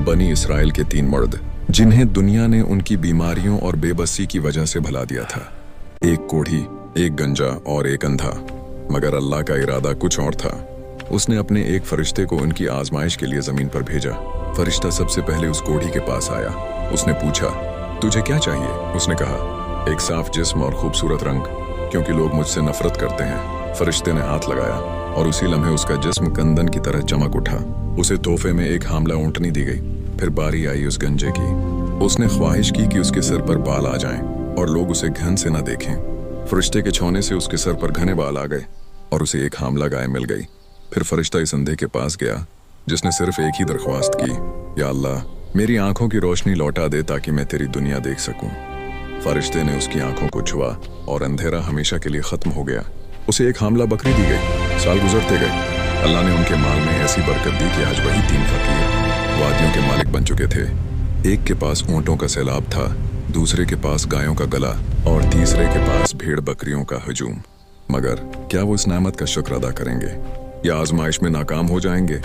बनी इसराइल के 3 मर्द जिन्हें दुनिया ने उनकी बीमारियों और बेबसी की वजह से भुला दिया था। एक कोढ़ी, एक गंजा और एक अंधा। मगर अल्लाह का इरादा कुछ और था। उसने अपने एक फरिश्ते को उनकी आजमाइश के लिए जमीन पर भेजा। फरिश्ता सबसे पहले उस कोढ़ी के पास आया। उसने पूछा, तुझे क्या चाहिए? उसने कहा, एक साफ जिस्म और खूबसूरत रंग, क्योंकि लोग मुझसे नफरत करते हैं। फरिश्ते ने हाथ लगाया और उसी लम्हे उसका जिस्म कंदन की तरह चमक उठा। उसे तोहफे में एक हामला ऊंटनी दी गई। फिर बारी आई उस गंजे की। उसने ख्वाहिश की कि उसके सिर पर बाल आ जाएं और लोग उसे घन से न देखें। फरिश्ते के छौने से उसके सर पर घने बाल आ गए और उसे एक हामला गाय मिल गई। फिर फरिश्ता इस अंधे के पास गया जिसने सिर्फ एक ही दरख्वास्त की, या अल्लाह, मेरी आंखों की रोशनी लौटा दे ताकि मैं तेरी दुनिया देख सकूं। फरिश्ते ने उसकी आंखों को छुआ और अंधेरा हमेशा के लिए खत्म हो गया। उसे एक हामला बकरी दी गई। साल गुजरते गए। अल्लाह ने उनके माल में ऐसी बरकत दी कि आज वही 3 फकीर वादियों के मालिक बन चुके थे। एक के पास ऊंटों का सैलाब था, दूसरे के पास गायों का गला और तीसरे के पास भेड़ बकरियों का हजूम। मगर क्या वो इस नेमत का शुक्र अदा करेंगे या आजमाइश में नाकाम हो जाएंगे?